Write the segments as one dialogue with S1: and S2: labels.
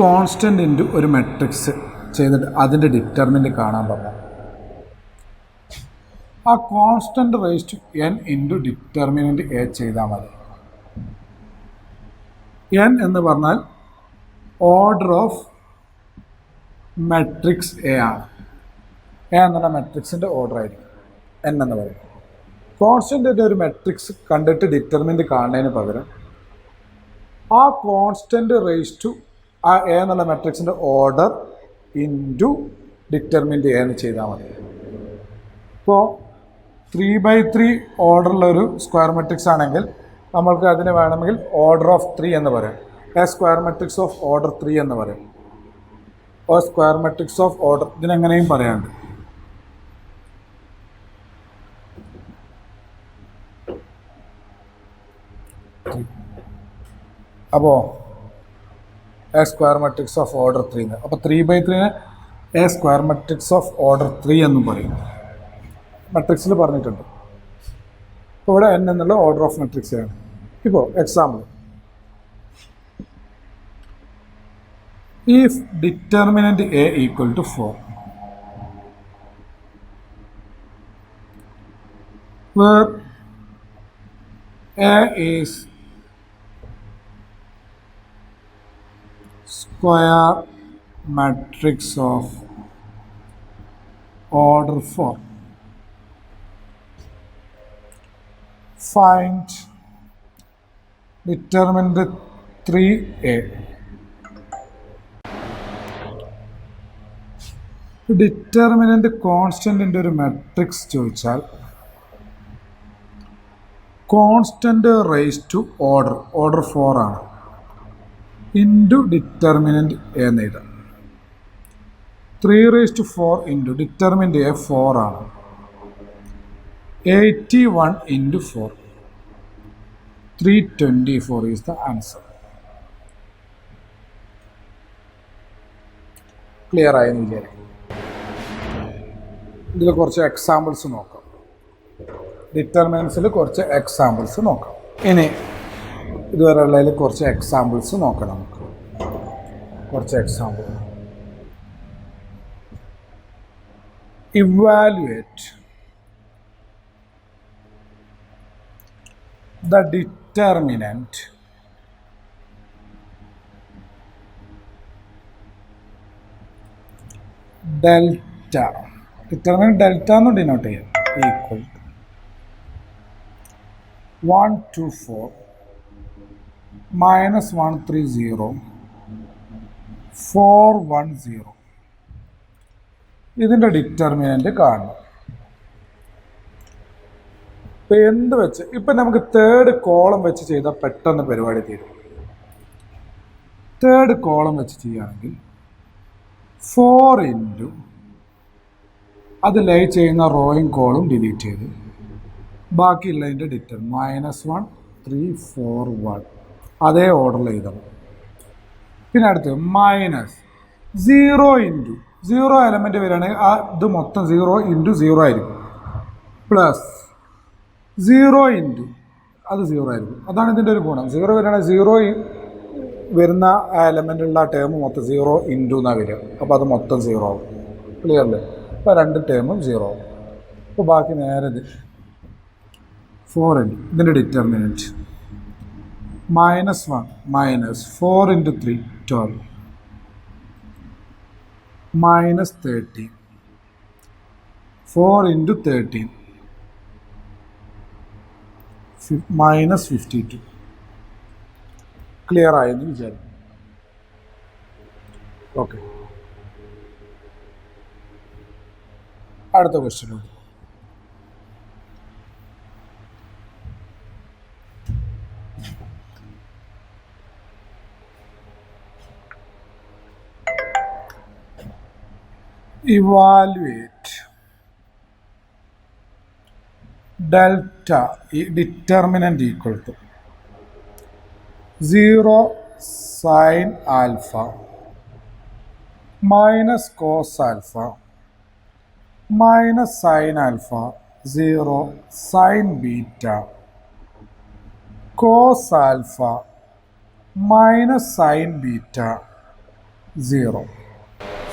S1: Constant into ഒരു matrix ചെയ്തിട്ട് അതിൻ്റെ ഡിറ്റർമിനൻ്റ് കാണാൻ പറഞ്ഞാൽ ആ constant raise to n into determinant A ചെയ്താൽ മതി. എൻ എന്ന് പറഞ്ഞാൽ ഓർഡർ ഓഫ് മെട്രിക്സ് എ ആണ്. എ എന്നുള്ള മെട്രിക്സിൻ്റെ ഓർഡർ ആയിരിക്കും എൻ എന്ന് പറയുന്നത്. കോൺസ്റ്റൻ്റിൻ്റെ ഒരു മെട്രിക്സ് കണ്ടിട്ട് ഡിറ്റർമിനൻ്റ് കാണുന്നതിന് പകരം ആ കോൺസ്റ്റൻ്റ് റേസ് ടു ആ എ എന്നുള്ള മെട്രിക്സിൻ്റെ ഓർഡർ ഇൻറ്റു ഡിറ്റർമിനൻ്റ് എ എന്ന് ചെയ്താൽ മതി. ഇപ്പോൾ 3/3 ഓർഡറിലൊരു സ്ക്വയർ മെട്രിക്സ് ആണെങ്കിൽ നമ്മൾക്ക് അതിന് വേണമെങ്കിൽ ഓർഡർ ഓഫ് 3 എന്ന് പറയാം. A square matrix of order 3 എന്ന് പറയും. ഓ സ്ക്വയർ മെട്രിക്സ് ഓഫ് ഓർഡർ ഇതിനെങ്ങനെയും പറയാണ്ട്. അപ്പോൾ A square matrix of order 3 എന്ന്. അപ്പോൾ 3/3 A square matrix of order 3 എന്നും പറയും. മെട്രിക്സിൽ പറഞ്ഞിട്ടുണ്ട്. ഇപ്പോൾ ഇവിടെ എൻ എന്നുള്ള ഓർഡർ ഓഫ് മെട്രിക്സ് ആണ്. ഇപ്പോൾ example, if determinant A equal to 4, where A is square matrix of order 4, find determinant 3A. Determinant കോൺസ്റ്റൻറ്റിൻ്റെ ഒരു മെട്രിക്സ് ചോദിച്ചാൽ കോൺസ്റ്റൻ്റ് റേസ് ടു ഓർഡർ 4 ആണ് ഇൻറ്റു ഡിറ്റർമിനൻ്റ് എ എന്ന് എഴുതാം. 3/4 ഇൻറ്റു ഡിറ്റർമിനൻ്റ് എ 4 ആണ്. 81 into 4, 324 is the answer. Clear ആയെന്ന് വിചാരിക്കും. ഇതിൽ കുറച്ച് എക്സാമ്പിൾസ് നോക്കാം. ഡിറ്റർമിനൻസിൽ കുറച്ച് എക്സാമ്പിൾസ് നോക്കാം. ഇനി ഇതുവരെ ഉള്ളതിൽ കുറച്ച് എക്സാമ്പിൾസ് നോക്കണം. നമുക്ക് കുറച്ച് example. Evaluate the determinant delta. Determinant delta എന്ന് ഡിനോട്ട് ചെയ്യാം. Equal to 124 -130 410. ഇതിൻ്റെ ഡിറ്റർമിനൻ്റ് കാണണം. ഇപ്പം എന്ത് വെച്ച് ഇപ്പം നമുക്ക് തേർഡ് കോളം വെച്ച് ചെയ്താൽ പെട്ടെന്ന് പരിപാടി തീരും. തേർഡ് കോളം വെച്ച് ചെയ്യുകയാണെങ്കിൽ 4 ഇൻറ്റു അത് ലൈ ചെയ്യുന്ന റോയും കോളും ഡിലീറ്റ് ചെയ്ത് ബാക്കിയുള്ളതിൻ്റെ -1 3 4 1 അതേ ഓർഡറിൽ എഴുതണം. പിന്നെ അടുത്ത് -0 ഇൻറ്റു 0 എലമെൻറ്റ് വരികയാണെങ്കിൽ ആ ഇത് മൊത്തം 0 ഇൻറ്റു 0 ആയിരിക്കും. പ്ലസ് 0 ഇൻറ്റു അത് 0 ആയിരിക്കും. അതാണ് ഇതിൻ്റെ ഒരു ഗുണം. 0 വരികയാണെങ്കിൽ 0 വരുന്ന എലമെൻറ്റുള്ള ആ ടേം മൊത്തം 0 ഇൻറ്റു എന്നാണ് വരിക. അപ്പോൾ അത് മൊത്തം 0 ആവും. ക്ലിയർ അല്ലേ? അപ്പോൾ രണ്ട് ടേമും 0 ആവും. അപ്പോൾ ബാക്കി നേരെ ഇത് 4 ഇൻറ്റു ഇതിൻ്റെ ഡിറ്റർമിനൻറ്റ് -1 -4 ഇൻറ്റു 3 12 -13 4 ഇൻറ്റു 13 -52. ക്ലിയർ ആയെന്ന് വിചാരിക്കും. ഓക്കെ, അടുത്ത question. evaluate delta determinant equal to 0 sin alpha minus cos alpha minus sin alpha 0 sin beta cos alpha minus sin beta 0.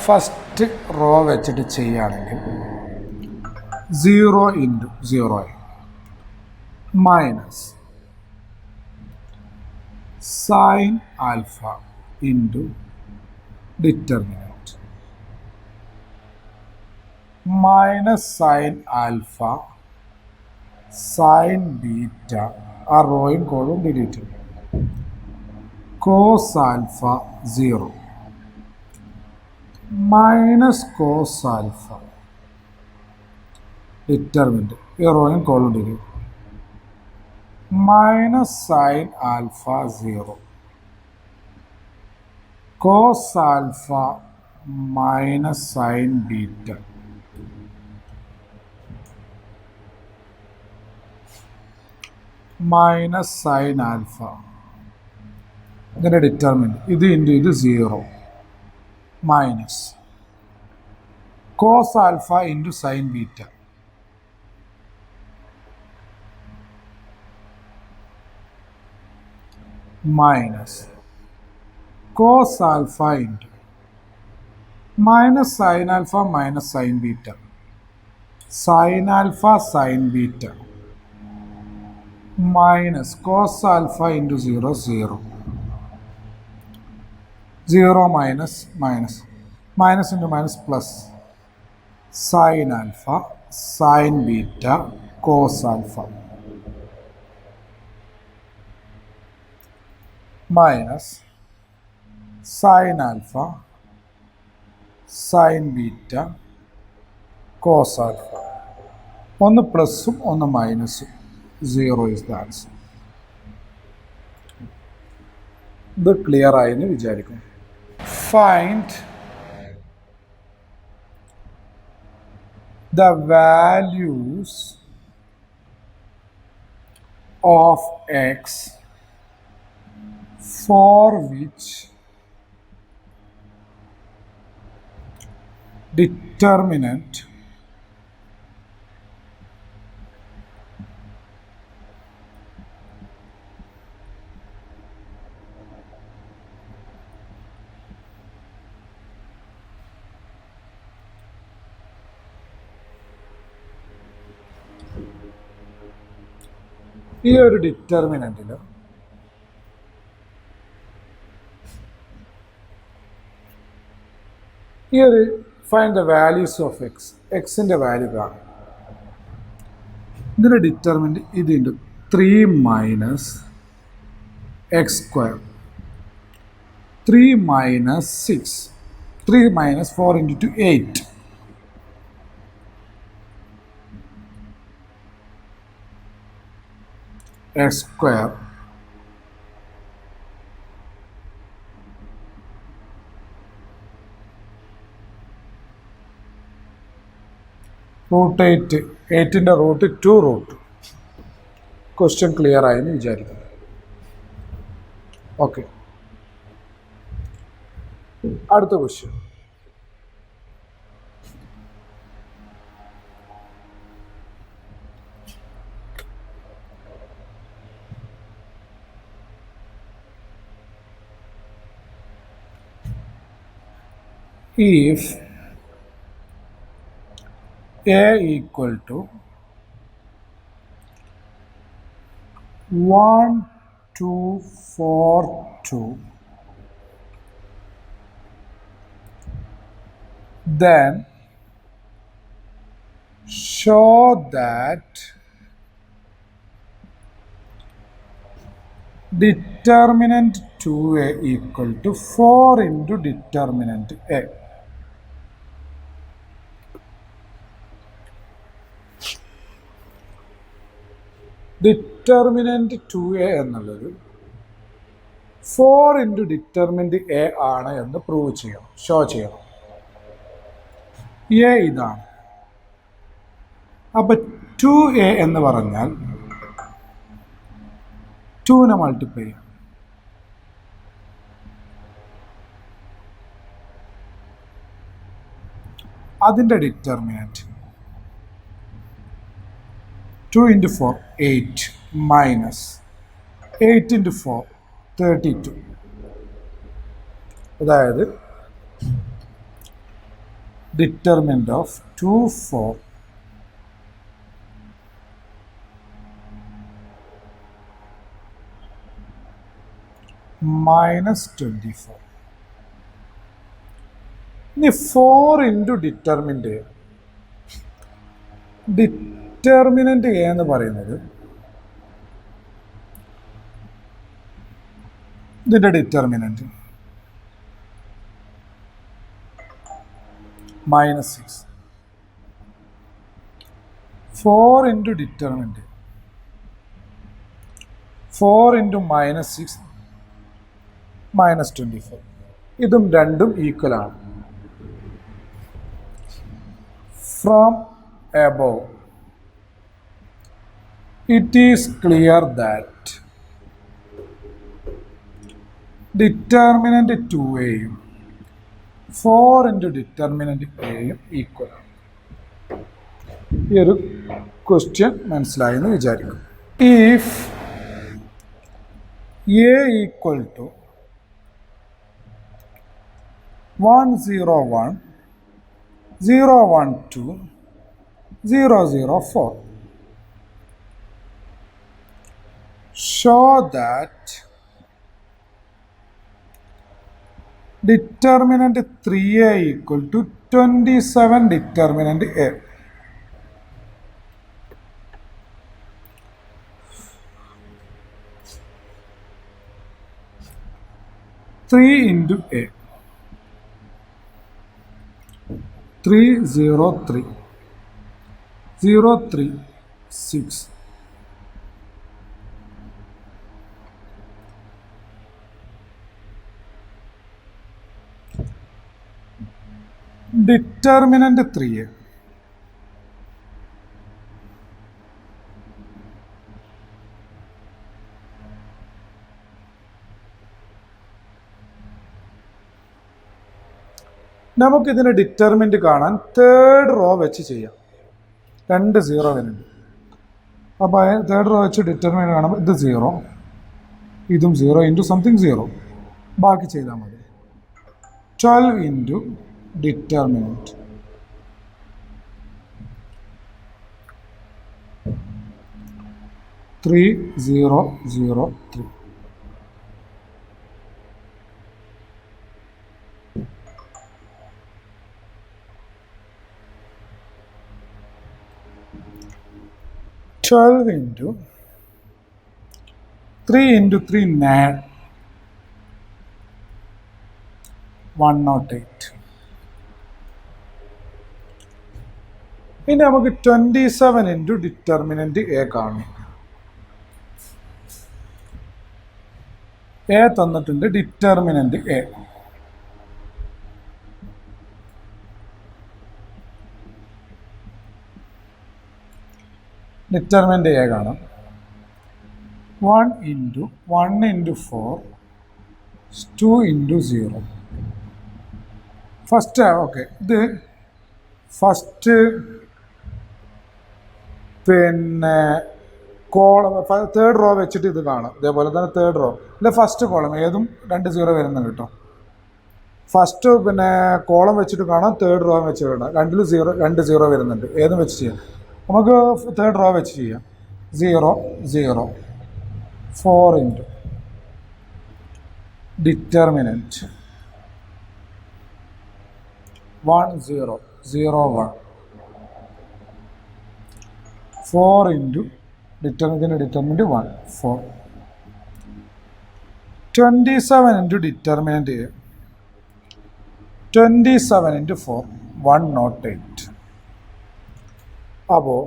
S1: First row വെച്ചിട്ട് ചെയ്യുകയാണെങ്കിൽ 0 into 0 minus sine alpha into determinant minus sine alpha sine beta ആ റോയും കോളും delete ചെയ്യും. Cos alpha 0 minus cos alpha determinant ഈ റോയും കോളും delete minus sine alpha 0 cos alpha minus sine beta minus sine alpha ഇതിൻ്റെ ഡിറ്റർമിനൻറ്റ് ഇത് into ഇത് 0 minus cos alpha into sine beta minus cos alpha into minus sine alpha minus sine beta sine alpha sine beta minus cos alpha into 0 0 minus minus minus into minus plus sine alpha sine beta cos alpha minus sine alpha sine beta cos alpha ഒന്ന് പ്ലസും ഒന്ന് മൈനസും 0 is the answer. ഇത് clear ആയെന്ന് വിചാരിക്കും. Find the values of x for which determinant ഈ ഒരു ഡിറ്റർമിനൻറ്റിൽ ഈ ഒരു find the values of x എക്സിൻ്റെ വാല്യൂ കാണും. ഇതിൻ്റെ ഡിറ്റർമിനൻറ്റ് ഇതിൻ്റെ 3 minus x square 3 minus 6 3 minus 4 into 8 x square root 8 8ൻ്റെ റൂട്ട് 2 റൂട്ട്. ക്വസ്റ്റ്യൻ ക്ലിയർ ആയെന്ന് വിചാരിക്കുന്നു. ഓക്കെ, അടുത്ത question. If a equal to 1 2 4 2 then show that determinant 2a equal to 4 into determinant a. Determinant 2a എന്നുള്ളത് 4 into determinant A ആണ് എന്ന് prove ചെയ്യണം, show ചെയ്യണം. എ ഇതാണ്. അപ്പം 2a എന്ന് പറഞ്ഞാൽ 2നെ മൾട്ടിപ്ലൈ ചെയ്യാം. അതിൻ്റെ ഡിറ്റർമിനൻറ്റ് 2 into 4 8 minus 8 into 4 32. അതായത് ഡിറ്റർമിനൻ്റ് ഓഫ് 2, 4 minus 24. ഇനി 4 into determinant A. Determinant A എന്ന് പറയുന്നത് ഇതിൻ്റെ ഡിറ്റർമിനൻ്റ് -6. 4 into determinant 4 into -6 -24. ഇതും രണ്ടും ഈക്വൽ ആണ്. From above it is clear that determinant 2a-യും 4 ഇൻറ്റു ഡിറ്റർമിനൻ്റ് എയും ഈക്വൽ ആണ്. ഈ ഒരു ക്വസ്റ്റ്യൻ മനസ്സിലായി എന്ന് വിചാരിക്കും. If A equal to 101 012 004, show that determinant 3a equal to 27 determinant a. Three into a 303 036. Determinant 3a. നമുക്കിതിന് ഡിറ്റർമിനൻ്റ് കാണാൻ തേർഡ് റോ വെച്ച് ചെയ്യാം. 2 0 വരുന്നുണ്ട്. അപ്പോൾ തേർഡ് റോ വെച്ച് ഡിറ്റർമിനൻ്റ് കാണുമ്പോൾ ഇത് 0, ഇതും 0 ഇൻറ്റു സംതിങ് 0. ബാക്കി ചെയ്താൽ മതി. 12 ഇൻറ്റു ഡിറ്റർമിനൻ്റ് 3003. into 3 into 3 9 108. ഇനി നമുക്ക് 27 ഇൻറ്റു ഡിറ്റർമിനൻ്റ് എ കാണും. എ തന്നിട്ടുണ്ട്, ഡിറ്റർമിനൻ്റ് എ ഡിറ്റർമിനൻ്റ് എ കാണാം. 1 into 1 into 4 2 into 0. First okay, ഇത് ഫസ്റ്റ് പിന്നെ കോളം തേർഡ് റോ വെച്ചിട്ട് ഇത് കാണാം. ഇതേപോലെ തന്നെ തേർഡ് റോ ഇല്ല ഫസ്റ്റ് കോളം ഏതും 2 0 വരുന്നുണ്ട് കേട്ടോ. ഫസ്റ്റ് പിന്നെ കോളം വെച്ചിട്ട് കാണാം, തേർഡ് റോ വെച്ച് കാണാം. 2 0 വരുന്നുണ്ട്. ഏതും വെച്ച് ചെയ്യാം. നമുക്ക് തേർഡ് റോ വെച്ച് ചെയ്യാം. 0 0 4 into determinant 1 0 0 1 4 into determinant 1 4. 27 into determinant 27 into 4 108. അപ്പോൾ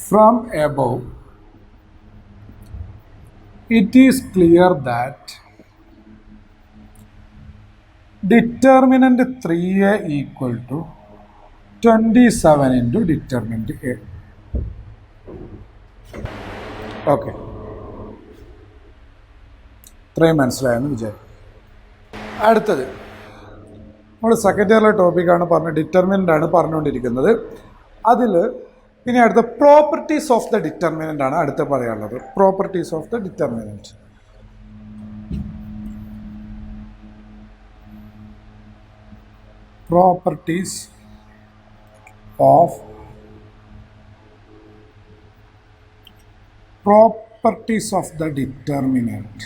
S1: from above it is clear that determinant 3a equal to 27 into determinant a. Okay, ഇത്രയും മനസ്സിലായെന്ന് വിചാരിക്കും. അടുത്തത് നമ്മൾ സെക്കൻഡ് ഇയറിലെ ടോപ്പിക്കാണ് ഡിറ്റർമിനൻ്റ് ആണ് പറഞ്ഞുകൊണ്ടിരിക്കുന്നത്. അതിൽ ഇനി അടുത്ത പ്രോപ്പർട്ടീസ് ഓഫ് ദ ഡിറ്റർമിനൻ്റ് ആണ് അടുത്ത പറയാനുള്ളത്. Properties of the determinant. properties of the determinant.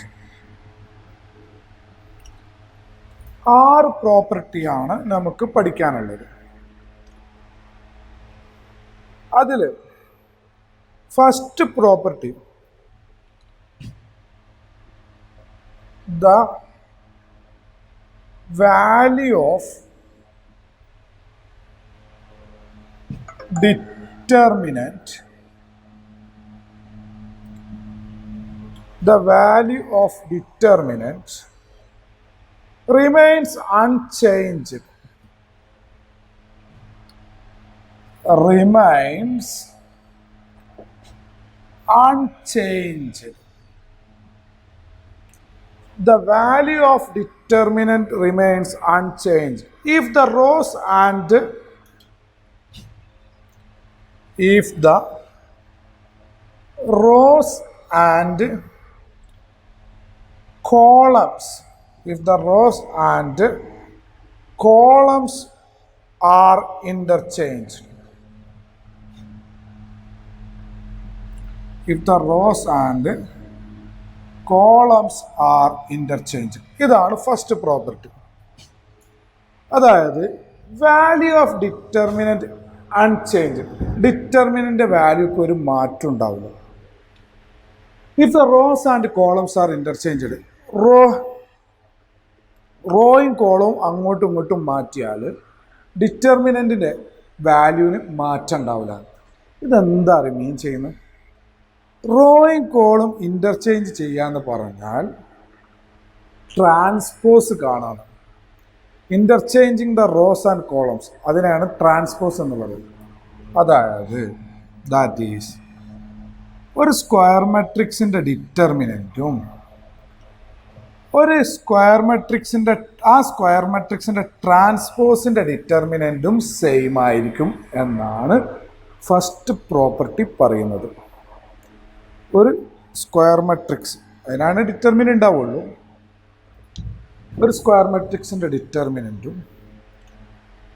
S1: 6 പ്രോപ്പർട്ടിയാണ് നമുക്ക് പഠിക്കാനുള്ളത്. അതിൽ first property the value of determinant remains unchanged. The value of determinant remains unchanged if the rows and columns are interchanged. ഇതാണ് first property. അതായത് value of determinant unchange. Determinant വാല്യൂക്ക് ഒരു മാറ്റം ഉണ്ടാവില്ല. If the rows and columns are interchanged, റോയും കോളവും അങ്ങോട്ടും ഇങ്ങോട്ടും മാറ്റിയാൽ ഡിറ്റർമിനന്റിന്റെ വാല്യൂവിന് മാറ്റം ഉണ്ടാവില്ല. ഇതെന്താ മീൻ ചെയ്യുന്നത്? റോയും കോളും ഇന്റർചേഞ്ച് ചെയ്യാന്ന് പറഞ്ഞാൽ ട്രാൻസ്പോസ് കാണാം. Interchanging the rows and columns, അതിനാണ് ട്രാൻസ്പോസ് എന്ന് പറയുന്നത്. അതായത് ദാറ്റ് ഈസ് ഒരു സ്ക്വയർ മെട്രിക്സിന്റെ ഡിറ്റർമിനന്റും സ്ക്വയർ മെട്രിക്സിന്റെ ട്രാൻസ്പോസിന്റെ ഡിറ്റർമിനന്റും സെയിം ആയിരിക്കും എന്നാണ് ഫസ്റ്റ് പ്രോപ്പർട്ടി പറയുന്നത്. ഒരു സ്ക്വയർ മെട്രിക്സ്, അതിനാണ് ഡിറ്റർമിനന്റ് ഉണ്ടാവുള്ളൂ. ഒരു സ്ക്വയർ മെട്രിക്സിന്റെ ഡിറ്റർമിനന്റും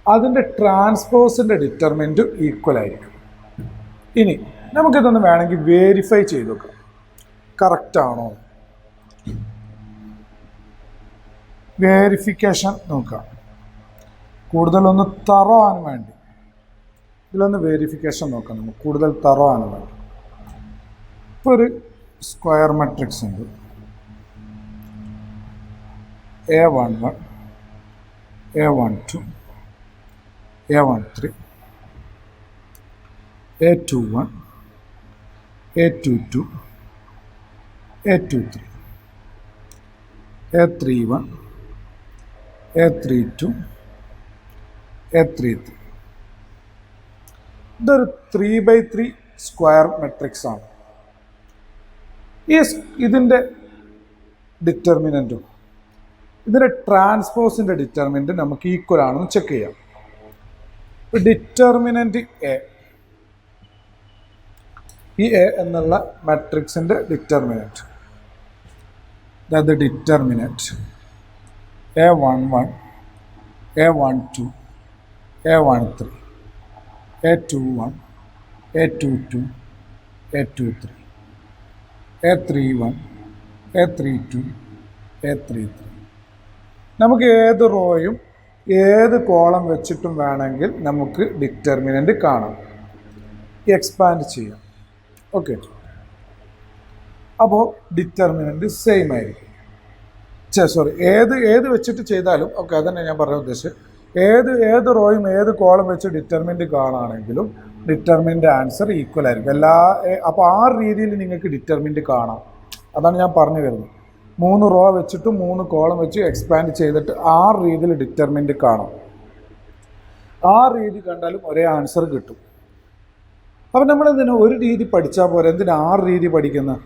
S1: അതിൻ്റെ ട്രാൻസ്പോസിന്റെ ഡിറ്റർമിനന്റും ഈക്വൽ ആയിരിക്കും. ഇനി നമുക്കിതൊന്ന് വേണമെങ്കിൽ വേരിഫൈ ചെയ്ത് നോക്കാം, കറക്റ്റ് ആണോ. വേരിഫിക്കേഷൻ നോക്കാം, കൂടുതലൊന്ന് തറോ ആണ് വേണ്ടി. ഇതിലൊന്ന് വേരിഫിക്കേഷൻ നോക്കാം, നമുക്ക് കൂടുതൽ തറോ ആണ് വേണ്ടി. ഇപ്പോൾ ഒരു സ്ക്വയർ മെട്രിക്സ് ഉണ്ട്, A11, A12, A13, A21, A22, A23, A31, A32, A33. ഇതൊരു 3x3 സ്ക്വയർ മെട്രിക്സ് ആണ്. ഇതിൻ്റെ ഡിറ്റർമിനൻറ്റും ഇതിൻ്റെ ട്രാൻസ്പോസിൻ്റെ ഡിറ്റർമിനൻറ്റ് നമുക്ക് ഈക്വൽ ആണെന്ന് ചെക്ക് ചെയ്യാം. ഡിറ്റർമിനൻറ്റ് എ, ഈ എ എന്നുള്ള മാട്രിക്സിൻ്റെ ഡിറ്റർമിനൻറ്റ്, അതായത് determinant A11, A12, A13, A21, A22, A23, A31, A32, A33. നമുക്ക് ഏത് റോയും ഏത് കോളം വെച്ചിട്ടും വേണമെങ്കിൽ നമുക്ക് ഡിറ്റർമിനൻ്റ് കാണാം, എക്സ്പാൻഡ് ചെയ്യാം. ഓക്കെ, അപ്പോൾ ഡിറ്റർമിനൻ്റ് സെയിം ആയിരിക്കും. ഏത് വെച്ചിട്ട് ചെയ്താലും ഓക്കെ, അതന്നെ ഞാൻ പറഞ്ഞ ഉദ്ദേശിച്ചത്. ഏത് റോയും ഏത് കോളം വെച്ച് ഡിറ്റർമിനൻ്റ് കാണുകയാണെങ്കിലും ഡിറ്റർമിനൻ്റ് ആൻസർ ഈക്വൽ ആയിരിക്കും. അപ്പോൾ ആ രീതിയിൽ നിങ്ങൾക്ക് ഡിറ്റർമിനൻ്റ് കാണാം. അതാണ് ഞാൻ പറഞ്ഞു വരുന്നത്. 3 റോ വെച്ചിട്ട് 3 കോളം വെച്ച് എക്സ്പാൻഡ് ചെയ്തിട്ട് ആ രീതിയിൽ ഡിറ്റർമിനൻ്റ് കാണാം. ആ രീതി കണ്ടാലും ഒരേ ആൻസർ കിട്ടും. അപ്പം നമ്മളെന്തിനാ ഒരു രീതി പഠിച്ചാൽ പോരെ, എന്തിനാ 6 രീതി പഠിക്കുന്നത്?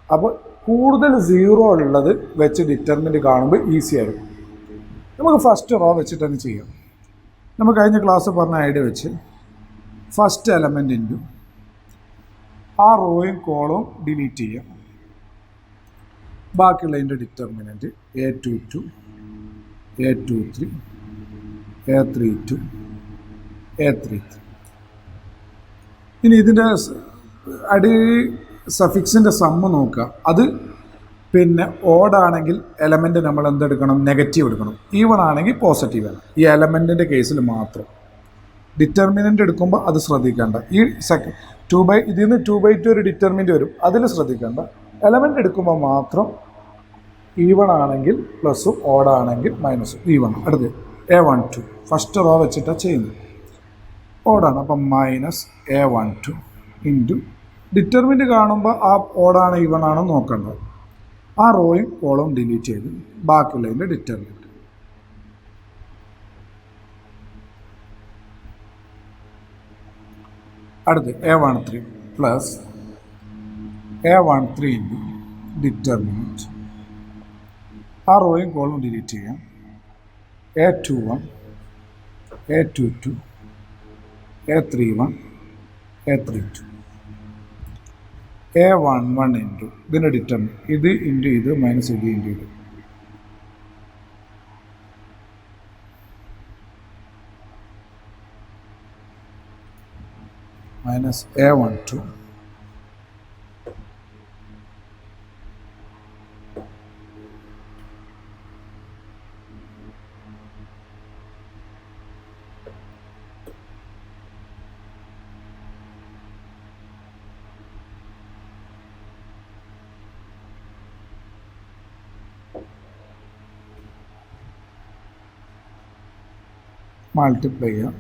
S1: അപ്പോൾ കൂടുതൽ 0 ഉള്ളത് വെച്ച് ഡിറ്റർമിനൻ്റ് കാണുമ്പോൾ ഈസി ആയിരിക്കും. നമുക്ക് ഫസ്റ്റ് റോ വെച്ചിട്ട് തന്നെ ചെയ്യാം. നമ്മൾ കഴിഞ്ഞ ക്ലാസ് പറഞ്ഞ ഐഡിയ വെച്ച് ഫസ്റ്റ് എലമെൻ്റ് ഇൻറ്റു ആ റോയും കോളവും ഡിലീറ്റ് ചെയ്യാം. ബാക്കിയുള്ളതിൻ്റെ determinant A22, A23, A32 A33. ഇനി ഇതിൻ്റെ അടി സഫിക്സിൻ്റെ സമ്മ് നോക്കുക. അത് പിന്നെ ഓഡാണെങ്കിൽ എലമെൻറ്റ് നമ്മൾ എന്തെടുക്കണം? നെഗറ്റീവ് എടുക്കണം. ഈവൺ ആണെങ്കിൽ പോസിറ്റീവ് ആണ്. ഈ എലമെൻറ്റിൻ്റെ കേസിൽ മാത്രം. ഡിറ്റർമിനൻ്റ് എടുക്കുമ്പോൾ അത് ശ്രദ്ധിക്കേണ്ട. ഈ ഇതിൽ നിന്ന് 2/2 ഒരു ഡിറ്റർമിനൻ്റ് വരും, അതിൽ ശ്രദ്ധിക്കേണ്ട. എലമെൻറ്റ് എടുക്കുമ്പോൾ മാത്രം ഈവൺ ആണെങ്കിൽ പ്ലസ്സും ഓഡാണെങ്കിൽ മൈനസും. ഈവൺ. അടുത്ത് A12 ഫസ്റ്റ് റോ വെച്ചിട്ടാണ് ചെയ്യുന്നത്. ഓഡാണ്, അപ്പം -A12 ഇൻറ്റു ഡിറ്റർമിൻ്റ് കാണുമ്പോൾ ആ ഓഡാണ് ഈവൺ ആണോ നോക്കേണ്ടത്. ആ റോയും കോളവും ഡിലീറ്റ് ചെയ്ത് ബാക്കിയുള്ളതിൻ്റെ ഡിറ്റർമിൻ്റ്. അടുത്ത് A13 plus A13 into determinant. ആ റോയും കോളും ഡിലീറ്റ് ചെയ്യാം. A21 A22 A31 A32 A11 into ഇതിൻ്റെ ഡിറ്റർമിനൻറ്റ്. ഇത് ഇൻറ്റു ഇത് മൈനസ് ഇത് ഇൻറ്റു ഇത്. മൈനസ് A12 മൾട്ടിപ്ലൈ ചെയ്യാം.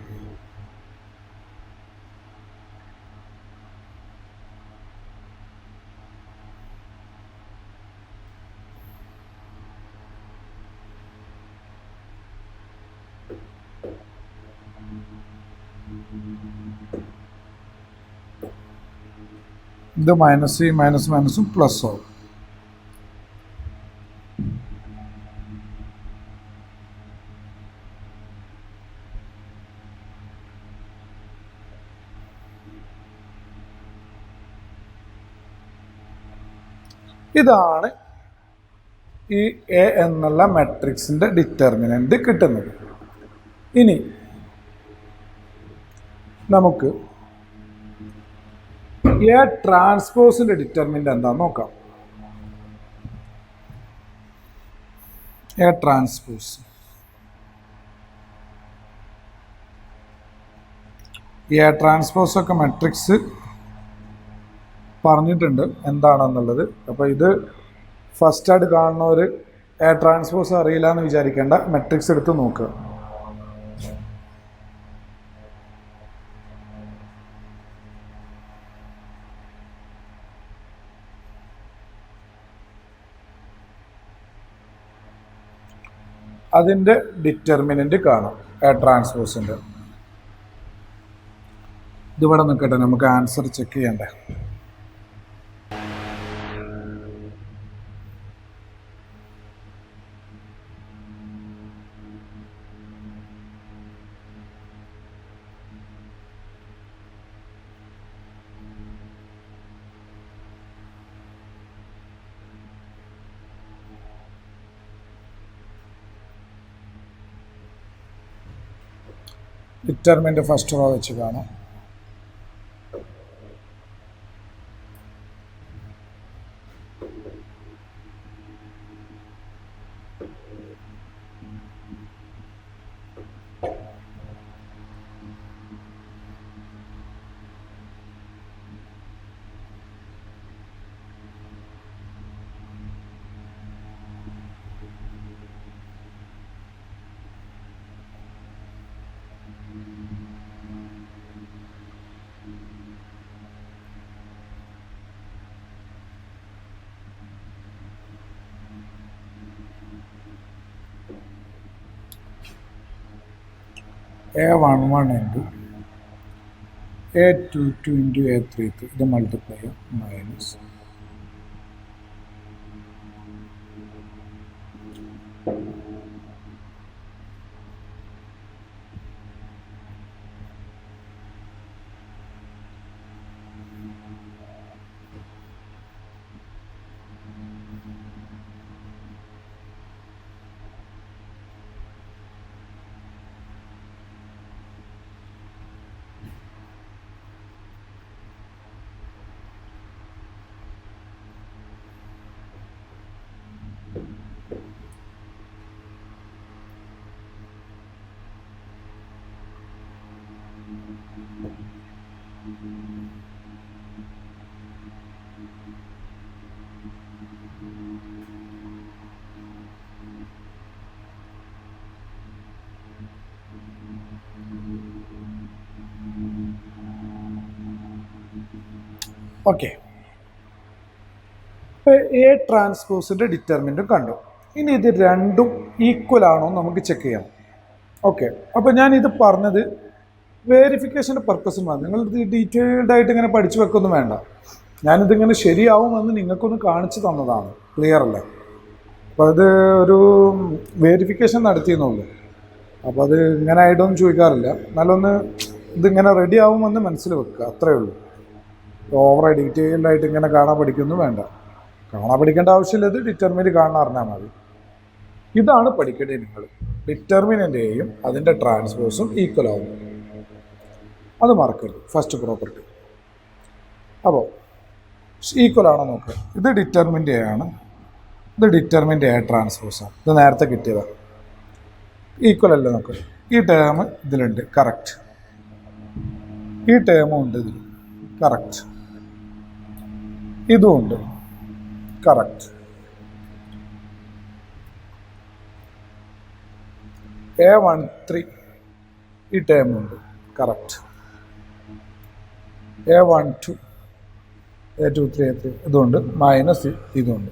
S1: ഇത് മൈനസ് ഈ മൈനസ് മൈനസും പ്ലസ് ആവും. ഇതാണ് ഈ എ എന്നുള്ള മാട്രിക്സിൻ്റെ ഡിറ്റർമിനൻ്റ് കിട്ടുന്നത്. ഇനി നമുക്ക് എ ട്രാൻസ്പോസിൻ്റെ ഡിറ്റർമിനൻ്റ് എന്താണെന്ന് നോക്കാം. എ ട്രാൻസ്പോസ് ഒക്കെ മാട്രിക്സ് പറഞ്ഞിട്ടുണ്ട് എന്താണെന്നുള്ളത്. അപ്പോൾ ഇത് ഫസ്റ്റായിട്ട് കാണുന്നവർ എ ട്രാൻസ്പോസ് അറിയില്ല എന്ന് വിചാരിക്കേണ്ട, മെട്രിക്സ് എടുത്ത് നോക്കുക. അതിൻ്റെ ഡിറ്റർമിനൻ്റ് കാണാം എ ട്രാൻസ്പോസിൻ്റെ. ഇതിവിടെ നിൽക്കട്ടെ, നമുക്ക് ആൻസർ ചെക്ക് ചെയ്യണ്ടേ. ഡിറ്റർമിനൻ്റ് ഫസ്റ്റ് റോ വെച്ച് കാണാം. A11 into A22 into A33 ഇത് മൾട്ടിപ്ലൈ ചെയ്യാം. മൈനസ് ഓക്കെ, എ ട്രാൻസ്പോസിൻ്റെ ഡിറ്റർമിനൻറ്റും കണ്ടു. ഇനി ഇത് രണ്ടും ഈക്വൽ ആണോ നമുക്ക് ചെക്ക് ചെയ്യാം. ഓക്കെ, അപ്പോൾ ഞാനിത് പറഞ്ഞത് വേരിഫിക്കേഷൻ്റെ പർപ്പസിനാണ്. നിങ്ങൾ ഇത് ഡീറ്റെയിൽഡ് ആയിട്ട് ഇങ്ങനെ പഠിച്ചു വെക്കൊന്നും വേണ്ട. ഞാനിതിങ്ങനെ ശരിയാവുമെന്ന് നിങ്ങൾക്കൊന്ന് കാണിച്ചു തന്നതാണ്. ക്ലിയർ അല്ലേ? അപ്പോൾ അത് ഒരു വേരിഫിക്കേഷൻ നടത്തിയെന്നുള്ളൂ. അപ്പോൾ അത് ഇങ്ങനെ ആയിട്ടൊന്നും ചോദിക്കാറില്ല. നല്ലൊന്ന് ഇതിങ്ങനെ റെഡി ആവുമെന്ന് മനസ്സിൽ വെക്കുക, അത്രയേ ഉള്ളൂ. ഓവർ ഡീറ്റെയിൽഡ് ആയിട്ട് ഇങ്ങനെ കാണാൻ പഠിക്കൊന്നും വേണ്ട. കാണാൻ പഠിക്കേണ്ട ആവശ്യമില്ല, ഇത് ഡിറ്റർമിനൻ്റ് കാണാൻ അറിഞ്ഞാൽ മതി. ഇതാണ് പഠിക്കേണ്ടത് നിങ്ങൾ. ഡിറ്റർമിനൻ്റെയും അതിൻ്റെ ട്രാൻസ്പോസും ഈക്വൽ ആവും, അത് മറക്കരുത്. First property. അപ്പോൾ ഈക്വൽ ആണോ നോക്കുക. ഇത് ഡിറ്റർമിൻ്റ് എ ആണ്, ഇത് ഡിറ്റർമിൻ്റ് എ ട്രാൻസ്പോസാണ്. ഇത് നേരത്തെ കിട്ടിയതാണ്. ഈക്വൽ അല്ലേ നോക്കുക. ഈ ടേം ഇതിലുണ്ട്, കറക്റ്റ്. ഈ ടേമും ഉണ്ട് ഇതിൽ, കറക്റ്റ്. ഇതും ഉണ്ട്, കറക്റ്റ്. A13 ഈ ടേമുണ്ട്, കറക്റ്റ്. A12 A23 A3 ഇതുണ്ട്, മൈനസ് ഇതുണ്ട്.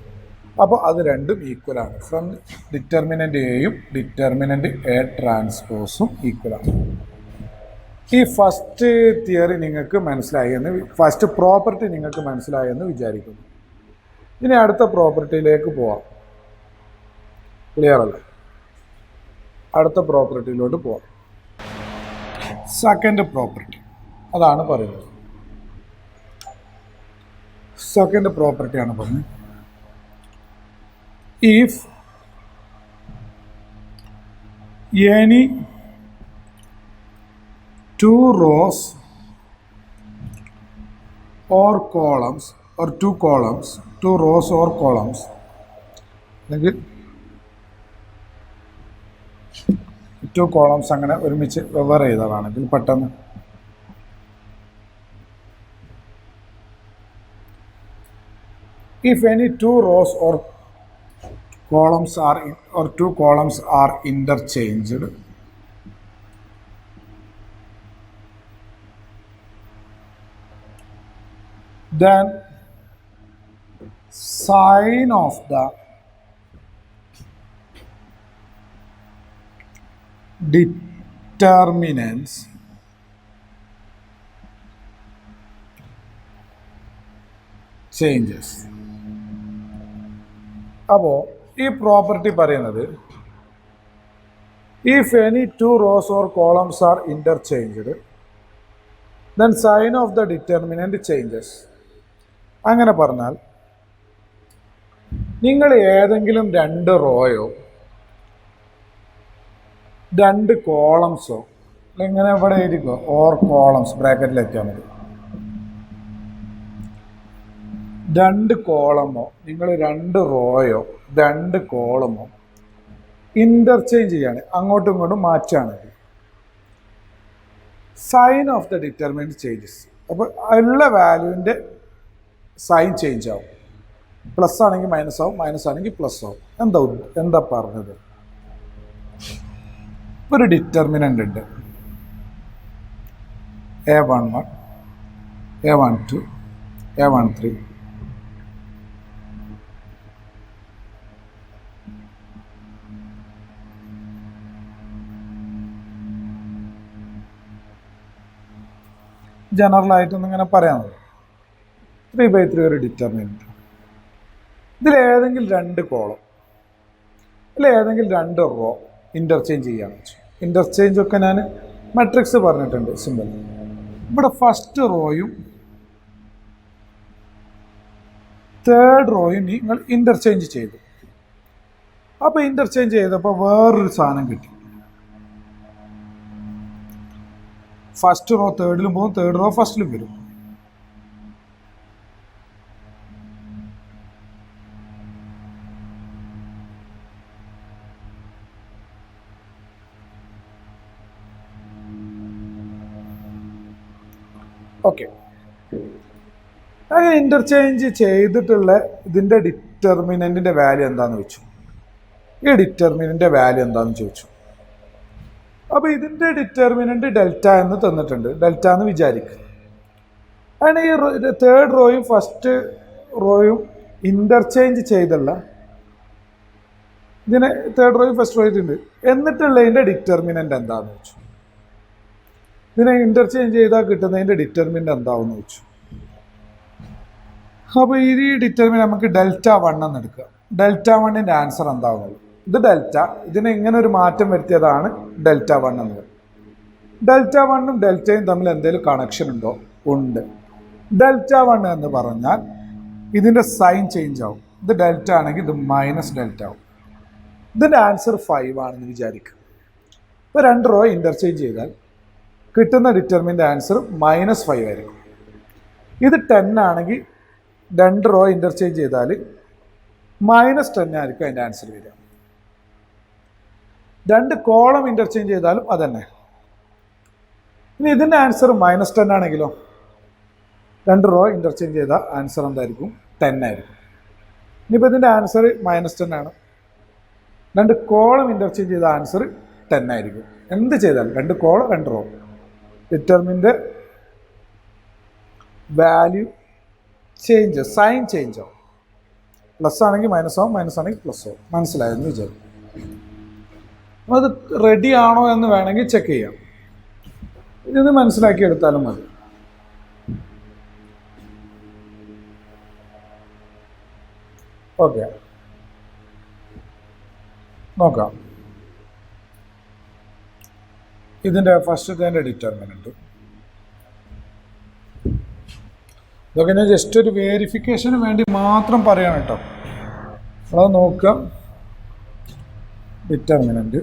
S1: അപ്പോൾ അത് രണ്ടും ഈക്വലാണ്. ഫ്രം ഡിറ്റർമിനൻ്റ് എയും ഡിറ്റർമിനൻ്റ് എ ട്രാൻസ്പോസും ഈക്വലാണ്. ഈ ഫസ്റ്റ് തിയറി നിങ്ങൾക്ക് മനസ്സിലായെന്ന്, ഫസ്റ്റ് പ്രോപ്പർട്ടി നിങ്ങൾക്ക് മനസ്സിലായെന്ന് വിചാരിക്കുന്നു. ഇനി അടുത്ത പ്രോപ്പർട്ടിയിലേക്ക് പോവാം. ക്ലിയർ അല്ലേ? അടുത്ത പ്രോപ്പർട്ടിയിലോട്ട് പോവാം. സെക്കൻഡ് പ്രോപ്പർട്ടി അതാണ് പറയുന്നത്. സെക്കൻഡ് പ്രോപ്പർട്ടിയാണ് പറയുന്നത്. If any two rows or columns or two columns, two rows or columns, അല്ലെങ്കിൽ ടു കോളംസ് അങ്ങനെ ഒരുമിച്ച് വെവ്വേറെ ചെയ്തതാണെങ്കിൽ പെട്ടെന്ന് if any two rows or columns are or two columns are interchanged, then sign of the determinants changes. അപ്പോൾ ഈ property പറയുന്നത് if any two rows or columns are interchanged, then sign of the determinant changes. അങ്ങനെ പറഞ്ഞാൽ നിങ്ങൾ ഏതെങ്കിലും രണ്ട് റോയോ രണ്ട് കോളംസോ, ഇങ്ങനെ ഇവിടെ എഴുതിക്കോ, ഓർ കോളംസ് ബ്രാക്കറ്റിൽ എത്തിയാൽ മതി. രണ്ട് കോളമോ നിങ്ങൾ രണ്ട് റോയോ രണ്ട് കോളമോ ഇൻ്റർചേഞ്ച് ചെയ്യാണ്, അങ്ങോട്ടും ഇങ്ങോട്ടും മാറ്റുകയാണ്. Sign of the determinant changes. അപ്പോൾ ഉള്ള വാല്യൂവിൻ്റെ സൈൻ ചേഞ്ച് ആവും. പ്ലസ് ആണെങ്കിൽ മൈനസ് ആവും, മൈനസ് ആണെങ്കിൽ പ്ലസ് ആവും. എന്താ പറഞ്ഞത്? ഒരു ഡിറ്റർമിനൻ്റ് ഉണ്ട്, A11 A12 A13. ജനറലായിട്ടൊന്നും ഇങ്ങനെ പറയാൻ 3/3 ഒരു ഡിറ്റർമിനൻ്റ്. ഇതിലേതെങ്കിലും രണ്ട് കോളം അല്ലെ ഏതെങ്കിലും രണ്ട് റോ ഇൻ്റർചേഞ്ച് ചെയ്യാന്ന് വെച്ചു. ഇൻ്റർചേഞ്ചൊക്കെ ഞാൻ മാട്രിക്സ് പറഞ്ഞിട്ടുണ്ട്, സിമ്പിൾ. ഇവിടെ ഫസ്റ്റ് റോയും തേർഡ് റോയും നിങ്ങൾ ഇൻ്റർചേഞ്ച് ചെയ്തു. അപ്പോൾ ഇൻ്റർചേഞ്ച് ചെയ്തപ്പോൾ വേറൊരു സാധനം കിട്ടി. ഫസ്റ്റ് റോ തേർഡിലും പോകും, തേർഡ് റോ ഫസ്റ്റിലും വരും. ഓക്കെ, അങ്ങനെ ഇൻ്റർചേഞ്ച് ചെയ്തിട്ടുള്ള ഇതിൻ്റെ ഡിറ്റർമിനൻറ്റിൻ്റെ വാല്യൂ എന്താണെന്ന് വെച്ചു. ഈ ഡിറ്റർമിനൻ്റിൻ്റെ വാല്യൂ എന്താണെന്ന് ചോദിച്ചു. അപ്പോൾ ഇതിൻ്റെ ഡിറ്റർമിനൻ്റ് ഡെൽറ്റ എന്ന് തന്നിട്ടുണ്ട്. ഡെൽറ്റ എന്ന് വിചാരിക്കുക. അങ്ങനെ ഈ തേർഡ് റോയും ഫസ്റ്റ് റോയും ഇൻ്റർചേഞ്ച് ചെയ്തുള്ള ഇതിനെ തേർഡ് റോയും ഫസ്റ്റ് റോയും ഉണ്ട്. എന്നിട്ടുള്ളതിൻ്റെ ഡിറ്റർമിനൻ്റ് എന്താണെന്ന് വെച്ചു. ഇതിനെ ഇൻ്റർചേഞ്ച് ചെയ്താൽ കിട്ടുന്നതിൻ്റെ ഡിറ്റർമിനൻ്റ് എന്താവെന്ന് വെച്ചു. അപ്പോൾ ഈ ഡിറ്റർമിൻ നമുക്ക് ഡെൽറ്റ 1 എന്ന് എടുക്കുക. ഡെൽറ്റ 1ൻ്റെ ആൻസർ എന്താവുന്നത്? ഇത് ഡെൽറ്റ, ഇതിനെ ഇങ്ങനെ ഒരു മാറ്റം വരുത്തിയതാണ് ഡെൽറ്റ 1 എന്ന് പറയുന്നത്. ഡെൽറ്റ 1ഉം ഡെൽറ്റയും തമ്മിൽ എന്തെങ്കിലും കണക്ഷൻ ഉണ്ടോ? ഉണ്ട്. ഡെൽറ്റ 1 എന്ന് പറഞ്ഞാൽ ഇതിൻ്റെ സൈൻ ചേഞ്ച് ആവും. ഇത് ഡെൽറ്റ ആണെങ്കിൽ ഇത് മൈനസ് ഡെൽറ്റ ആവും. ഇതിൻ്റെ ആൻസർ 5 ആണെന്ന് വിചാരിക്കുക. ഇപ്പോൾ 2 റോ ഇൻ്റർചേഞ്ച് ചെയ്താൽ കിട്ടുന്ന ഡിറ്റർമിൻ്റെ ആൻസർ -5 ആയിരിക്കും. ഇത് 10 ആണെങ്കിൽ 2 റോ ഇൻ്റർചേഞ്ച് ചെയ്താൽ -10 ആയിരിക്കും അതിൻ്റെ ആൻസർ വരിക. 2 കോളം ഇൻ്റർചേഞ്ച് ചെയ്താലും അതന്നെ. ഇനി ഇതിൻ്റെ ആൻസർ -10 ആണെങ്കിലോ 2 റോ ഇൻ്റർചേഞ്ച് ചെയ്താൽ ആൻസർ എന്തായിരിക്കും? 10 ആയിരിക്കും. ഇനിയിപ്പോൾ ഇതിൻ്റെ ആൻസർ -10 ആണ്. 2 കോളം ഇൻ്റർചേഞ്ച് ചെയ്ത ആൻസർ 10 ആയിരിക്കും. എന്ത് ചെയ്താലും 2 കോളം 2 റോ ഡിറ്റർമിൻ്റെ വാല്യൂ ചേഞ്ച്, സൈൻ ചേഞ്ച് ആവും. പ്ലസ് ആണെങ്കിൽ മൈനസ് ആവും, മൈനസ് ആണെങ്കിൽ പ്ലസ് ആവും. മനസ്സിലായെന്ന് വിചാരിക്കും. അപ്പോൾ അത് റെഡി ആണോ എന്ന് വേണമെങ്കിൽ ചെക്ക് ചെയ്യാം. ഇത് മനസ്സിലാക്കി എടുത്താലും മതി. ഓക്കെ, നോക്കാം. ഇതിൻ്റെ ഫസ്റ്റത്തെ ഡിറ്റർമിനൻ്റ് ഇതൊക്കെ ഞാൻ ജസ്റ്റ് ഒരു വേരിഫിക്കേഷന് വേണ്ടി മാത്രം പറയണം കേട്ടോ. അത് നോക്കാം. ഡിറ്റർമിനൻ്റ്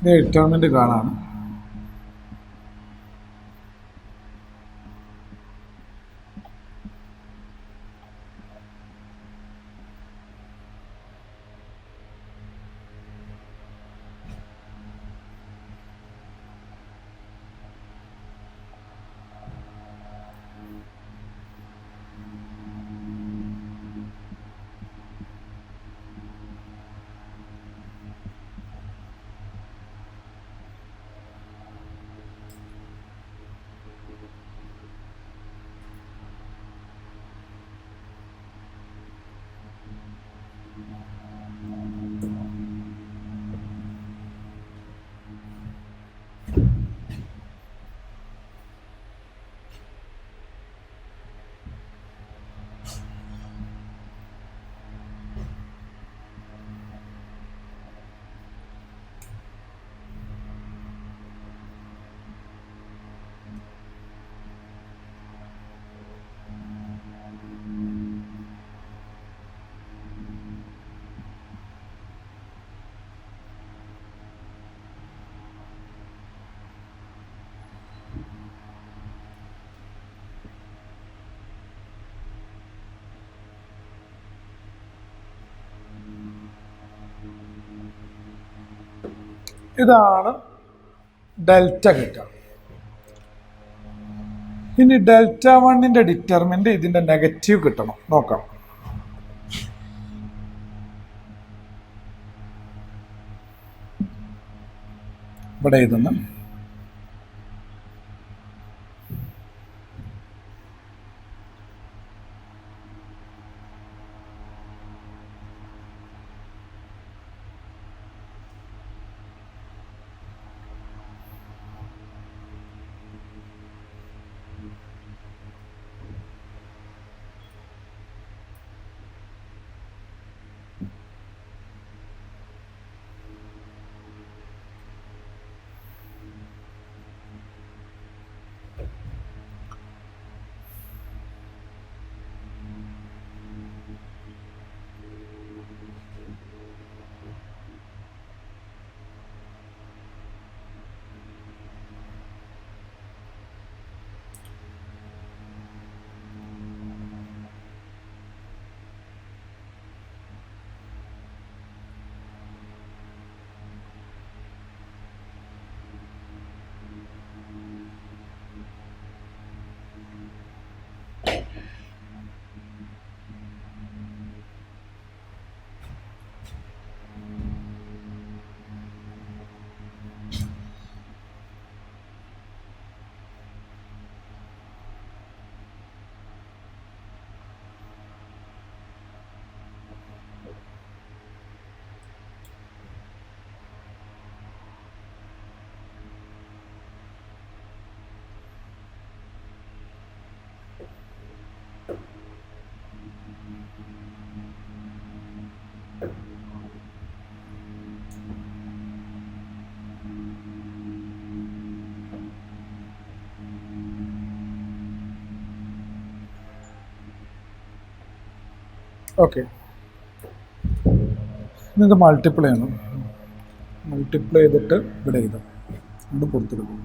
S1: ഡിറ്റർമിനൻ്റ് കാണാണ്. ഇതാണ് ഡെൽറ്റ കിട്ടുക. ഇനി ഡെൽറ്റ 1ൻ്റെ ഡിറ്റർമിനൻ്റ് ഇതിൻ്റെ നെഗറ്റീവ് കിട്ടണം. നോക്കാം. ഇവിടെ ഇതൊന്ന് ഓക്കെ, ഇത് മൾട്ടിപ്ലൈ ചെയ്യണം. മൾട്ടിപ്ലൈ ചെയ്തിട്ട് ഇവിടെ എഴുതാം, ഇവിടെ പുറത്തെടുക്കും.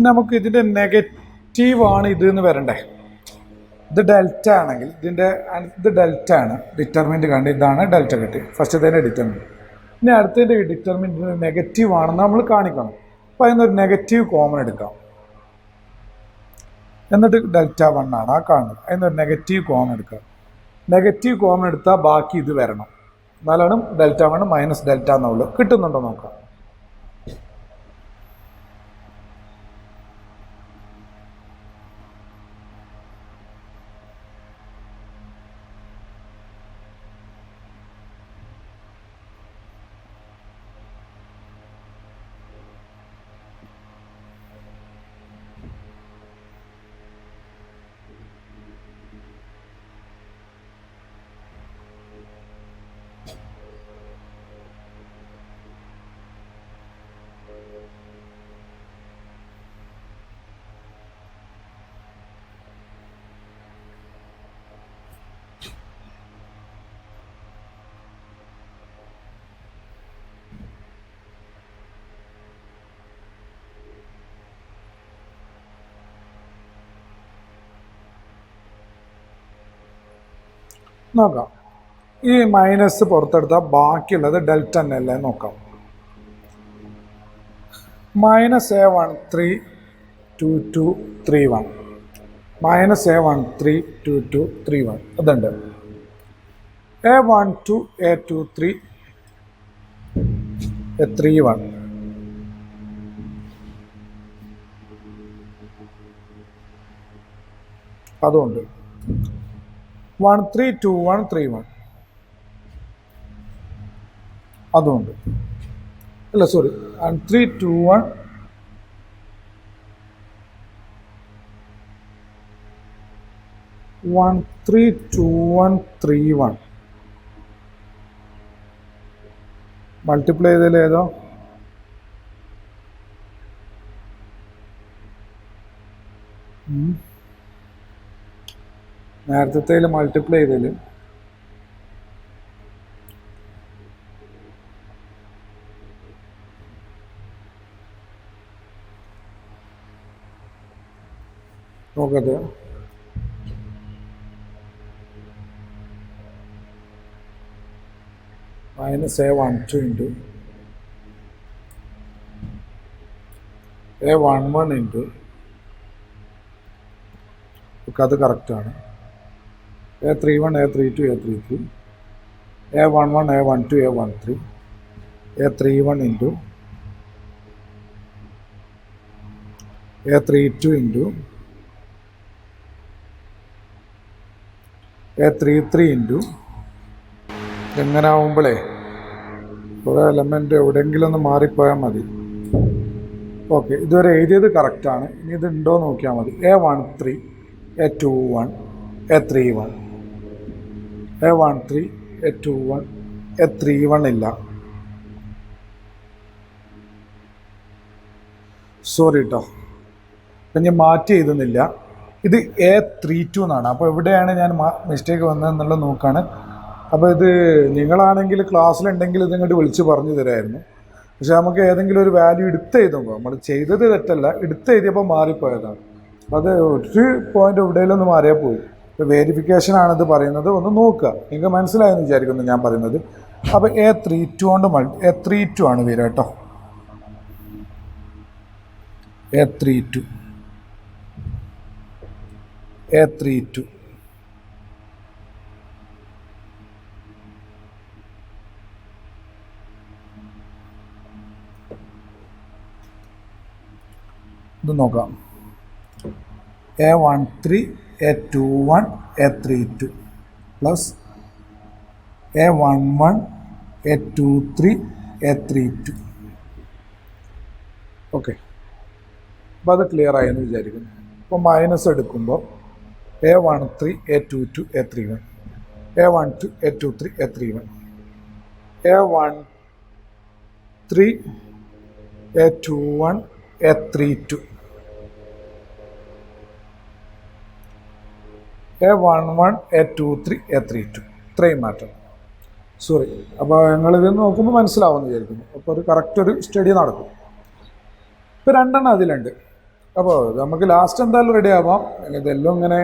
S1: നമുക്ക് ഇതിൻ്റെ നെഗറ്റീവാണ് ഇത് എന്ന് വരണ്ടേ. ഇത് ഡെൽറ്റ ആണെങ്കിൽ ഇത് ഡെൽറ്റ ആണ്, ഡിറ്റർമിൻ്റ് കണ്ട് ഇതാണ് ഡെൽറ്റ കിട്ടി ഫസ്റ്റത്തേൻ്റെ ഡിറ്റർമിൻ്റ്. ഇനി അടുത്തതിൻ്റെ ഡിറ്റർമിൻ്റ് നെഗറ്റീവ് ആണെന്ന് നമ്മൾ കാണിക്കണം. അപ്പോൾ അതിനൊരു നെഗറ്റീവ് കോമൺ എടുക്കാം. എന്നിട്ട് ഡെൽറ്റ 1 ആണ് ആ കാണുന്നത്, അതിനൊരു നെഗറ്റീവ് കോമൺ എടുക്കാം. നെഗറ്റീവ് കോമൺ എടുത്താൽ ബാക്കി ഇത് വരണം, എന്നാലാണ് ഡെൽറ്റ 1 മൈനസ് ഡെൽറ്റ എന്നുള്ളത് കിട്ടുന്നുണ്ടോ നോക്കാം. നോക്കാം, ഈ മൈനസ് പുറത്തെടുത്താൽ ബാക്കിയുള്ളത് ഡെൽറ്റ തന്നെയല്ലേ നോക്കാം. -A132231 -A132231 അതുണ്ട്. A12 A23 A31 അതുണ്ട്. 132131 അതുണ്ട്. അല്ല സോറി 132131 മൾട്ടിപ്ലൈ ചെയ്തതിൽ ഏതോ നേരത്തെ മൾട്ടിപ്ലൈ ചെയ്തതിൽ നോക്കട്ടെ. -A12 ഇൻറ്റു A11 ഇൻറ്റു അത് കറക്റ്റാണ്. A31 A32 A33 A11 A12 A13 A31 into A32 into A33 into എങ്ങനെ ആവുമ്പോഴേ കുറേ എലമെൻ്റ് എവിടെയെങ്കിലും ഒന്ന് മാറിപ്പോയാൽ മതി. ഓക്കെ, ഇതുവരെ എഴുതിയത് കറക്റ്റാണ്. ഇനി ഇത് ഉണ്ടോ നോക്കിയാൽ മതി. A13 A21 A31 A13 A21 A31 ഇല്ല, സോറി കേട്ടോ, അപ്പം ഞാൻ മാറ്റി എഴുതുന്നില്ല. ഇത് A32 എന്നാണ്. അപ്പോൾ എവിടെയാണ് ഞാൻ മിസ്റ്റേക്ക് വന്നതെന്നുള്ളത് നോക്കാണ്. അപ്പോൾ ഇത് നിങ്ങളാണെങ്കിൽ ക്ലാസ്സിലുണ്ടെങ്കിൽ ഇതിങ്ങോട്ട് വിളിച്ച് പറഞ്ഞു തരായിരുന്നു. പക്ഷെ നമുക്ക് ഏതെങ്കിലും ഒരു വാല്യൂ എടുത്ത് എഴുതുമ്പോൾ നമ്മൾ ചെയ്തത് തെറ്റല്ല, എടുത്ത് എഴുതിയപ്പോൾ മാറിപ്പോയതാണ്. അത് ഒരു പോയിന്റ് എവിടെയെങ്കിലും ഒന്ന് മാറിയാൽ പോയി. ഇപ്പോൾ വേരിഫിക്കേഷൻ ആണിത് പറയുന്നത്, ഒന്ന് നോക്കുക. നിങ്ങൾക്ക് മനസ്സിലായെന്ന് വിചാരിക്കുന്നു ഞാൻ പറയുന്നത്. അപ്പോൾ A32 കൊണ്ട് A32 ആണ് വരിക കേട്ടോ. A32 A32. ഇത് നോക്കാം. A13, A21, A32 plus A11, A23, A32. Okay, അപ്പോൾ അത് ക്ലിയർ ആയെന്ന് വിചാരിക്കുന്നു. അപ്പോൾ മൈനസ് എടുക്കുമ്പോൾ A13, A22, A31, A12, A23, A31, A13, A21, A32, A11, A23, A32. ഇത്രയും മാറ്റം. സോറി, അപ്പോൾ ഞങ്ങളിത് നോക്കുമ്പോൾ മനസ്സിലാവുമെന്ന് വിചാരിക്കുന്നു. അപ്പോൾ ഒരു കറക്റ്റ് ഒരു സ്റ്റഡി നടക്കും. ഇപ്പോൾ 2 എണ്ണം അതിലുണ്ട്. അപ്പോൾ നമുക്ക് ലാസ്റ്റ് എന്തായാലും റെഡി ആവാം. ഇതെല്ലാം ഇങ്ങനെ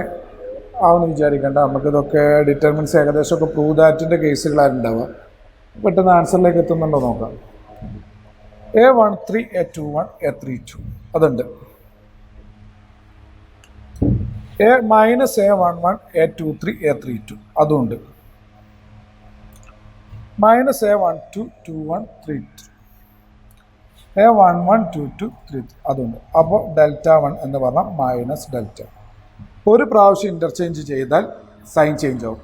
S1: ആവുമെന്ന് വിചാരിക്കേണ്ട. നമുക്കിതൊക്കെ ഡിറ്റർമിൻസ് ഏകദേശമൊക്കെ പ്രൂവ് ദാറ്റിൻ്റെ കേസുകളായിട്ടുണ്ടാവുക. പെട്ടെന്ന് ആൻസറിലേക്ക് എത്തുന്നുണ്ടോ നോക്കാം. A13, A21, A32 അതുണ്ട്. -A11, A23, A32 അതുണ്ട്. -A12, 21, 33, A11, 22, 33 അതുണ്ട്. അപ്പോൾ Δ1 എന്ന് പറഞ്ഞാൽ മൈനസ് ഡെൽറ്റ. ഒരു പ്രാവശ്യം ഇൻ്റർചേഞ്ച് ചെയ്താൽ സൈൻ ചേഞ്ച് ആവും.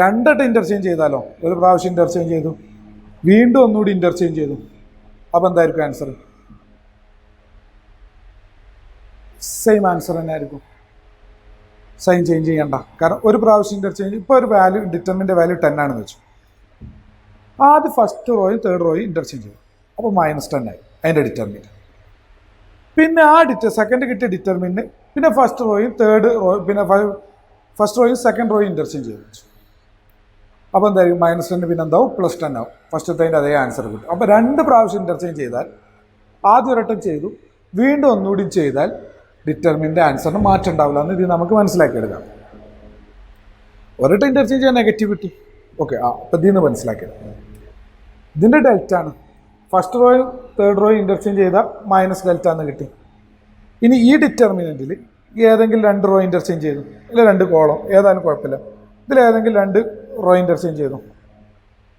S1: 2 വട്ടം ഇൻ്റർചേഞ്ച് ചെയ്താലോ? ഒരു പ്രാവശ്യം ഇൻ്റർചേഞ്ച് ചെയ്തു, വീണ്ടും ഒന്നുകൂടി ഇൻ്റർചേഞ്ച് ചെയ്തു, അപ്പോൾ എന്തായിരിക്കും ആൻസർ? സെയിം ആൻസർ തന്നെ ആയിരിക്കും. സൈൻ ചേഞ്ച് ചെയ്യണ്ട. കാരണം ഒരു പ്രാവശ്യം ഇൻ്റർചേഞ്ച്. ഇപ്പോൾ ഒരു വാല്യൂ ഡിറ്റർമിൻ്റെ വാല്യൂ 10 ആണെന്ന് വെച്ചു. ആദ്യം ഫസ്റ്റ് റോയും തേർഡ് റോയും ഇൻ്റർചേഞ്ച് ചെയ്തു, അപ്പോൾ -10 ആയി അതിൻ്റെ ഡിറ്റർമിൻ്റ്. പിന്നെ ആ സെക്കൻഡ് കിട്ടിയ ഡിറ്റർമിൻ്റ് പിന്നെ ഫസ്റ്റ് റോയും തേർഡ് റോ പിന്നെ ഫസ്റ്റ് റോയും സെക്കൻഡ് റോയും ഇൻ്റർചേഞ്ച് ചെയ്തു വെച്ചു. അപ്പോൾ എന്തായിരിക്കും? -10 പിന്നെ എന്താവും? +10 ആവും. ഫസ്റ്റത്തെ അതേ ആൻസർ കിട്ടും. അപ്പോൾ 2 പ്രാവശ്യം ഇൻ്റർചേഞ്ച് ചെയ്താൽ, ആദ്യം ഒരട്ടം ചെയ്തു വീണ്ടും ഒന്നുകൂടി ചെയ്താൽ ഡിറ്റർമിൻ്റെ ആൻസറിന് മാറ്റം ഉണ്ടാവില്ല എന്ന് ഇത് നമുക്ക് മനസ്സിലാക്കിയെടുക്കാം. ഒരട്ടം ഇൻ്റർചേഞ്ച് ചെയ്യാൻ നെഗറ്റീവ് കിട്ടി. ഓക്കെ, അപ്പോൾ ഇതിൽ നിന്ന് മനസ്സിലാക്കിയെടുക്കാം. ഇതിൻ്റെ ഡെൽറ്റ ആണ്. ഫസ്റ്റ് റോയും തേർഡ് റോയും ഇൻ്റർചേഞ്ച് ചെയ്താൽ -Δ എന്ന് കിട്ടി. ഇനി ഈ ഡിറ്റർമിനൻറ്റിൽ ഏതെങ്കിലും 2 റോ ഇൻ്റർചേഞ്ച് ചെയ്തു, ഇല്ല 2 കോളം ഏതായാലും കുഴപ്പമില്ല, ഇതിലേതെങ്കിലും 2 റോ ഇൻ്റർചേഞ്ച് ചെയ്തു,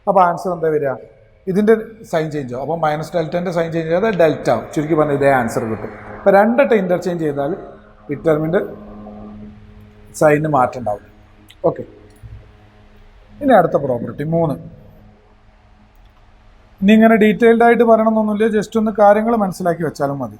S1: അപ്പോൾ ആൻസർ എന്താ വരിക? ഇതിൻ്റെ സൈൻ ചേഞ്ച് ആവും. അപ്പോൾ -Δൻ്റെ സൈൻ ചേഞ്ച് ചെയ്താൽ ഡെൽറ്റ ആവും. ചുരുക്കി പറഞ്ഞാൽ ഇതേ ആൻസർ കിട്ടും. അപ്പോൾ 2 വട്ടം ഇൻ്റർചേഞ്ച് ചെയ്താൽ ഡിറ്റർമിൻ്റെ സൈനിന് മാറ്റം ഉണ്ടാവും. ഓക്കെ, ഇനി അടുത്ത പ്രോപ്പർട്ടി 3. ഇനി ഇങ്ങനെ ഡീറ്റെയിൽഡ് ആയിട്ട് പറയണമെന്നൊന്നുമില്ല, ജസ്റ്റ് ഒന്ന് കാര്യങ്ങൾ മനസ്സിലാക്കി വെച്ചാലും മതി.